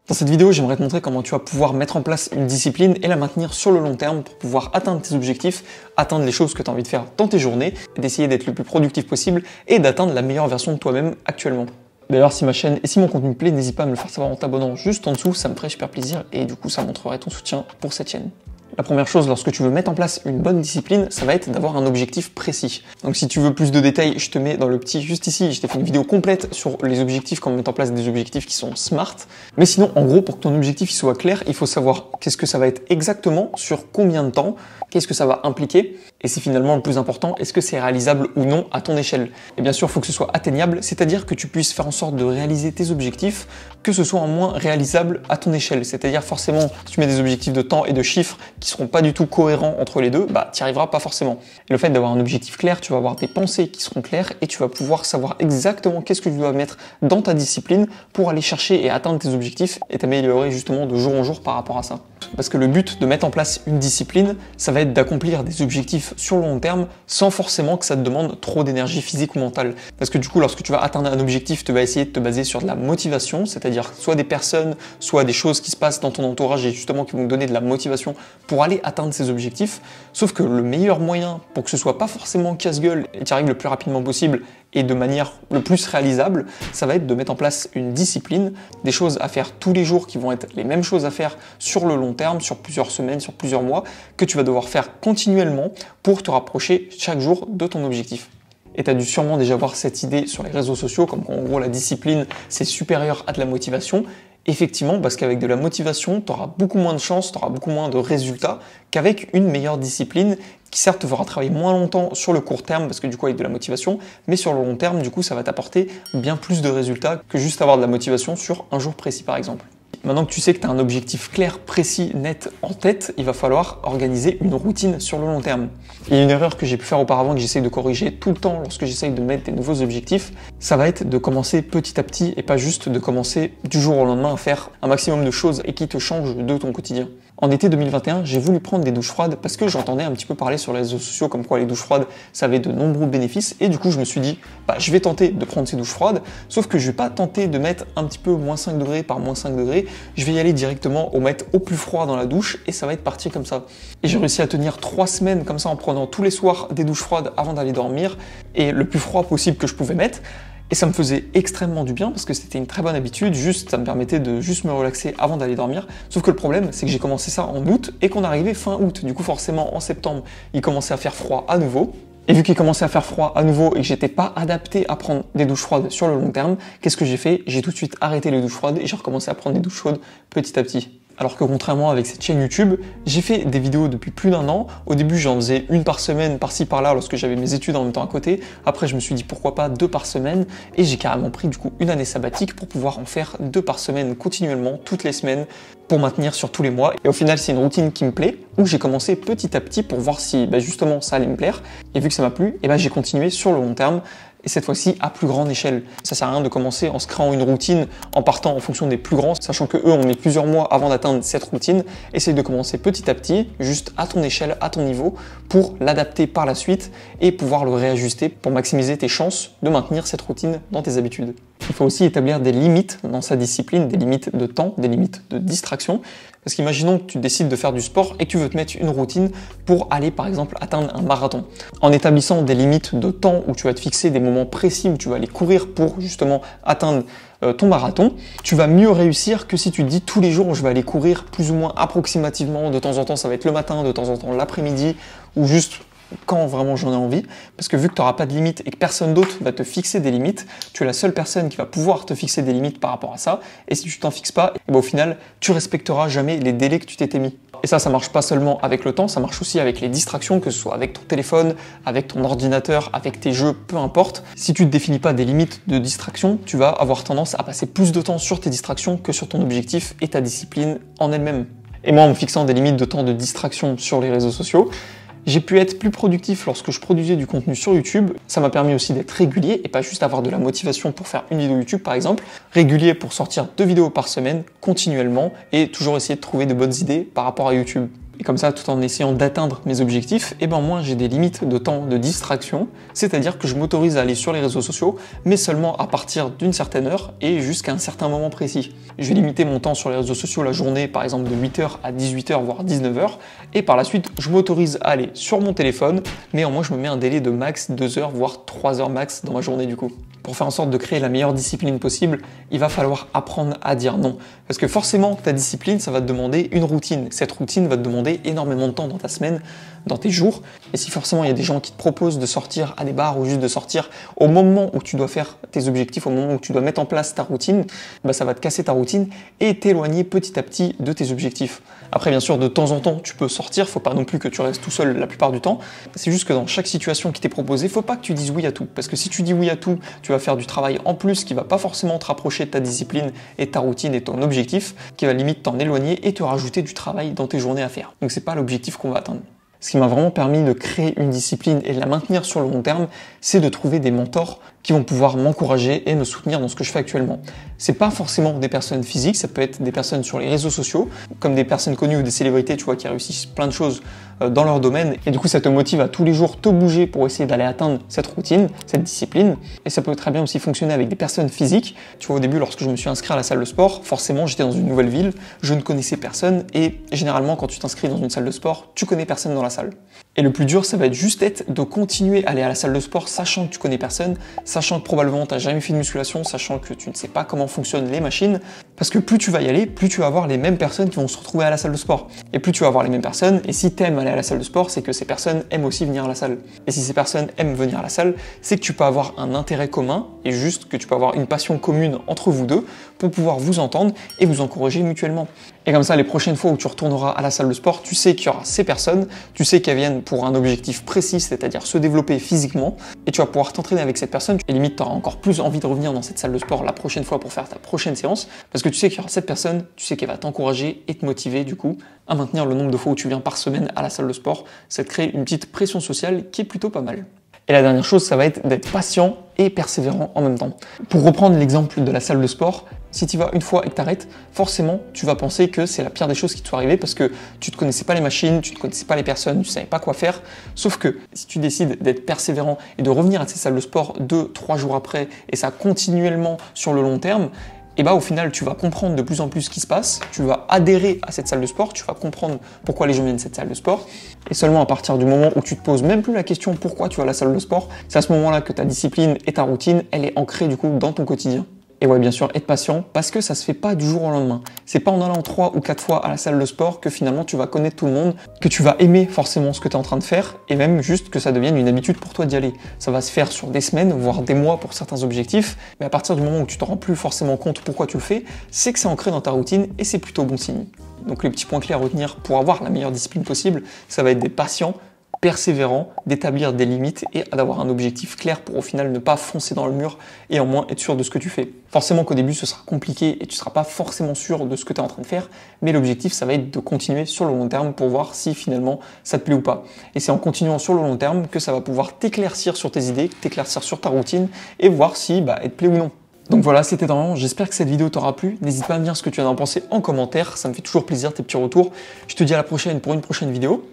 Dans cette vidéo, j'aimerais te montrer comment tu vas pouvoir mettre en place une discipline et la maintenir sur le long terme pour pouvoir atteindre tes objectifs, atteindre les choses que tu as envie de faire dans tes journées, d'essayer d'être le plus productif possible et d'atteindre la meilleure version de toi-même actuellement. D'ailleurs, si ma chaîne et si mon contenu te plaît, n'hésite pas à me le faire savoir en t'abonnant juste en dessous, ça me ferait super plaisir et du coup, ça montrerait ton soutien pour cette chaîne. La première chose, lorsque tu veux mettre en place une bonne discipline, ça va être d'avoir un objectif précis. Donc si tu veux plus de détails, je te mets dans le petit juste ici, je t'ai fait une vidéo complète sur les objectifs, comment mettre en place des objectifs qui sont smart. Mais sinon, en gros, pour que ton objectif soit clair, il faut savoir qu'est-ce que ça va être exactement, sur combien de temps, qu'est-ce que ça va impliquer, et c'est finalement le plus important, est-ce que c'est réalisable ou non à ton échelle. Et bien sûr, il faut que ce soit atteignable, c'est-à-dire que tu puisses faire en sorte de réaliser tes objectifs, que ce soit en moins réalisable à ton échelle. C'est-à-dire forcément, si tu mets des objectifs de temps et de chiffres qui seront pas du tout cohérents entre les deux, bah tu n'y arriveras pas forcément. Et le fait d'avoir un objectif clair, tu vas avoir des pensées qui seront claires et tu vas pouvoir savoir exactement qu'est-ce que tu dois mettre dans ta discipline pour aller chercher et atteindre tes objectifs et t'améliorer justement de jour en jour par rapport à ça. Parce que le but de mettre en place une discipline, ça va être d'accomplir des objectifs sur le long terme sans forcément que ça te demande trop d'énergie physique ou mentale. Parce que du coup, lorsque tu vas atteindre un objectif, tu vas essayer de te baser sur de la motivation, c'est-à-dire soit des personnes, soit des choses qui se passent dans ton entourage et justement qui vont te donner de la motivation pour aller atteindre ces objectifs. Sauf que le meilleur moyen pour que ce soit pas forcément casse-gueule et que tu arrives le plus rapidement possible et de manière le plus réalisable, ça va être de mettre en place une discipline, des choses à faire tous les jours qui vont être les mêmes choses à faire sur le long terme, sur plusieurs semaines, sur plusieurs mois, que tu vas devoir faire continuellement pour te rapprocher chaque jour de ton objectif. Et tu as dû sûrement déjà voir cette idée sur les réseaux sociaux, comme qu'en gros la discipline c'est supérieur à de la motivation. Effectivement, parce qu'avec de la motivation, tu auras beaucoup moins de chances, tu auras beaucoup moins de résultats qu'avec une meilleure discipline qui certes te fera travailler moins longtemps sur le court terme, parce que du coup avec de la motivation, mais sur le long terme, du coup ça va t'apporter bien plus de résultats que juste avoir de la motivation sur un jour précis par exemple. Maintenant que tu sais que tu as un objectif clair, précis, net en tête, il va falloir organiser une routine sur le long terme. Il y a une erreur que j'ai pu faire auparavant que j'essaye de corriger tout le temps lorsque j'essaye de mettre des nouveaux objectifs, ça va être de commencer petit à petit et pas juste de commencer du jour au lendemain à faire un maximum de choses et qui te changent de ton quotidien. En été 2021, j'ai voulu prendre des douches froides parce que j'entendais un petit peu parler sur les réseaux sociaux comme quoi les douches froides, ça avait de nombreux bénéfices et du coup je me suis dit, bah, je vais tenter de prendre ces douches froides, sauf que je vais pas tenter de mettre un petit peu moins 5 degrés par moins 5 degrés, je vais y aller directement mettre au plus froid dans la douche et ça va être parti comme ça. Et j'ai réussi à tenir 3 semaines comme ça en prenant tous les soirs des douches froides avant d'aller dormir et le plus froid possible que je pouvais mettre. Et ça me faisait extrêmement du bien parce que c'était une très bonne habitude, juste ça me permettait de juste me relaxer avant d'aller dormir. Sauf que le problème, c'est que j'ai commencé ça en août et qu'on arrivait fin août. Du coup, forcément, en septembre, il commençait à faire froid à nouveau. Et vu qu'il commençait à faire froid à nouveau et que j'étais pas adapté à prendre des douches froides sur le long terme, qu'est-ce que j'ai fait? J'ai tout de suite arrêté les douches froides et j'ai recommencé à prendre des douches chaudes petit à petit. Alors que contrairement avec cette chaîne YouTube, j'ai fait des vidéos depuis plus d'un an. Au début, j'en faisais une par semaine, par-ci par-là, lorsque j'avais mes études en même temps à côté. Après, je me suis dit pourquoi pas 2 par semaine. Et j'ai carrément pris du coup une année sabbatique pour pouvoir en faire 2 par semaine continuellement, toutes les semaines, pour maintenir sur tous les mois. Et au final, c'est une routine qui me plaît, où j'ai commencé petit à petit pour voir si justement ça allait me plaire. Et vu que ça m'a plu, et j'ai continué sur le long terme. Et cette fois-ci à plus grande échelle. Ça sert à rien de commencer en se créant une routine, en partant en fonction des plus grands, sachant que eux ont mis plusieurs mois avant d'atteindre cette routine. Essaye de commencer petit à petit, juste à ton échelle, à ton niveau, pour l'adapter par la suite et pouvoir le réajuster pour maximiser tes chances de maintenir cette routine dans tes habitudes. Il faut aussi établir des limites dans sa discipline, des limites de temps, des limites de distraction. Parce qu'imaginons que tu décides de faire du sport et que tu veux te mettre une routine pour aller par exemple atteindre un marathon. En établissant des limites de temps où tu vas te fixer des moments précis où tu vas aller courir pour justement atteindre ton marathon, tu vas mieux réussir que si tu te dis tous les jours je vais aller courir plus ou moins approximativement, de temps en temps ça va être le matin, de temps en temps l'après-midi ou juste quand vraiment j'en ai envie, parce que vu que tu n'auras pas de limites et que personne d'autre va te fixer des limites, tu es la seule personne qui va pouvoir te fixer des limites par rapport à ça, et si tu t'en fixes pas, au final, tu respecteras jamais les délais que tu t'étais mis. Et ça marche pas seulement avec le temps, ça marche aussi avec les distractions, que ce soit avec ton téléphone, avec ton ordinateur, avec tes jeux, peu importe. Si tu ne te définis pas des limites de distraction, tu vas avoir tendance à passer plus de temps sur tes distractions que sur ton objectif et ta discipline en elle-même. Et moi, en me fixant des limites de temps de distraction sur les réseaux sociaux, j'ai pu être plus productif lorsque je produisais du contenu sur YouTube. Ça m'a permis aussi d'être régulier et pas juste avoir de la motivation pour faire une vidéo YouTube par exemple. Régulier pour sortir 2 vidéos par semaine, continuellement, et toujours essayer de trouver de bonnes idées par rapport à YouTube. Et comme ça, tout en essayant d'atteindre mes objectifs, et ben moi j'ai des limites de temps de distraction, c'est-à-dire que je m'autorise à aller sur les réseaux sociaux, mais seulement à partir d'une certaine heure et jusqu'à un certain moment précis. Je vais limiter mon temps sur les réseaux sociaux la journée, par exemple de 8h à 18h, voire 19h, et par la suite, je m'autorise à aller sur mon téléphone, mais au moins je me mets un délai de max 2 heures, voire 3 heures max dans ma journée du coup. Pour faire en sorte de créer la meilleure discipline possible, il va falloir apprendre à dire non. Parce que forcément, ta discipline, ça va te demander une routine. Cette routine va te demander énormément de temps dans ta semaine, dans tes jours. Et si forcément il y a des gens qui te proposent de sortir à des bars ou juste de sortir au moment où tu dois faire tes objectifs, au moment où tu dois mettre en place ta routine, bah ça va te casser ta routine et t'éloigner petit à petit de tes objectifs. Après, bien sûr, de temps en temps, tu peux sortir. Faut pas non plus que tu restes tout seul la plupart du temps. C'est juste que dans chaque situation qui t'est proposée, faut pas que tu dises oui à tout. Parce que si tu dis oui à tout, tu vas faire du travail en plus qui va pas forcément te rapprocher de ta discipline et ta routine et ton objectif, qui va limite t'en éloigner et te rajouter du travail dans tes journées à faire. Donc c'est pas l'objectif qu'on va atteindre. Ce qui m'a vraiment permis de créer une discipline et de la maintenir sur le long terme, c'est de trouver des mentors qui vont pouvoir m'encourager et me soutenir dans ce que je fais actuellement. C'est pas forcément des personnes physiques, ça peut être des personnes sur les réseaux sociaux, comme des personnes connues ou des célébrités, tu vois, qui réussissent plein de choses dans leur domaine. Et du coup, ça te motive à tous les jours te bouger pour essayer d'aller atteindre cette routine, cette discipline. Et ça peut très bien aussi fonctionner avec des personnes physiques. Tu vois, au début, lorsque je me suis inscrit à la salle de sport, forcément, j'étais dans une nouvelle ville, je ne connaissais personne. Et généralement, quand tu t'inscris dans une salle de sport, tu connais personne dans la salle. Et le plus dur, ça va être juste de continuer à aller à la salle de sport, sachant que tu connais personne, sachant que probablement tu n'as jamais fait de musculation, sachant que tu ne sais pas comment fonctionnent les machines. Parce que plus tu vas y aller, plus tu vas avoir les mêmes personnes qui vont se retrouver à la salle de sport. Et plus tu vas avoir les mêmes personnes, et si tu aimes aller à la salle de sport, c'est que ces personnes aiment aussi venir à la salle. Et si ces personnes aiment venir à la salle, c'est que tu peux avoir un intérêt commun, et juste que tu peux avoir une passion commune entre vous deux, pour pouvoir vous entendre et vous encourager mutuellement. Et comme ça, les prochaines fois où tu retourneras à la salle de sport, tu sais qu'il y aura ces personnes, tu sais qu'elles viennent pour un objectif précis, c'est-à-dire se développer physiquement, et tu vas pouvoir t'entraîner avec cette personne, et limite tu auras encore plus envie de revenir dans cette salle de sport la prochaine fois pour faire ta prochaine séance, parce que tu sais qu'il y aura cette personne, tu sais qu'elle va t'encourager et te motiver du coup à maintenir le nombre de fois où tu viens par semaine à la salle de sport. Ça te crée une petite pression sociale qui est plutôt pas mal. Et la dernière chose, ça va être d'être patient et persévérant en même temps. Pour reprendre l'exemple de la salle de sport, si tu y vas une fois et que tu arrêtes, forcément, tu vas penser que c'est la pire des choses qui te soit arrivée parce que tu ne connaissais pas les machines, tu ne connaissais pas les personnes, tu ne savais pas quoi faire. Sauf que si tu décides d'être persévérant et de revenir à ces salles de sport 2-3 jours après, et ça continuellement sur le long terme, et bah au final, tu vas comprendre de plus en plus ce qui se passe, tu vas adhérer à cette salle de sport, tu vas comprendre pourquoi les gens viennent à cette salle de sport, et seulement à partir du moment où tu te poses même plus la question pourquoi tu vas à la salle de sport, c'est à ce moment-là que ta discipline et ta routine, elle est ancrée du coup dans ton quotidien. Et ouais, bien sûr, être patient, parce que ça se fait pas du jour au lendemain. C'est pas en allant 3 ou 4 fois à la salle de sport que finalement tu vas connaître tout le monde, que tu vas aimer forcément ce que tu es en train de faire, et même juste que ça devienne une habitude pour toi d'y aller. Ça va se faire sur des semaines, voire des mois pour certains objectifs, mais à partir du moment où tu t'en rends plus forcément compte pourquoi tu le fais, c'est que c'est ancré dans ta routine et c'est plutôt bon signe. Donc les petits points clés à retenir pour avoir la meilleure discipline possible, ça va être d'être patient, persévérant, d'établir des limites et d'avoir un objectif clair pour au final ne pas foncer dans le mur et au moins être sûr de ce que tu fais. Forcément qu'au début ce sera compliqué et tu ne seras pas forcément sûr de ce que tu es en train de faire, mais l'objectif ça va être de continuer sur le long terme pour voir si finalement ça te plaît ou pas. Et c'est en continuant sur le long terme que ça va pouvoir t'éclaircir sur tes idées, t'éclaircir sur ta routine et voir si elle te plaît ou non. Donc voilà, c'était vraiment, j'espère que cette vidéo t'aura plu. N'hésite pas à me dire ce que tu en as pensé en commentaire, ça me fait toujours plaisir tes petits retours. Je te dis à la prochaine pour une prochaine vidéo.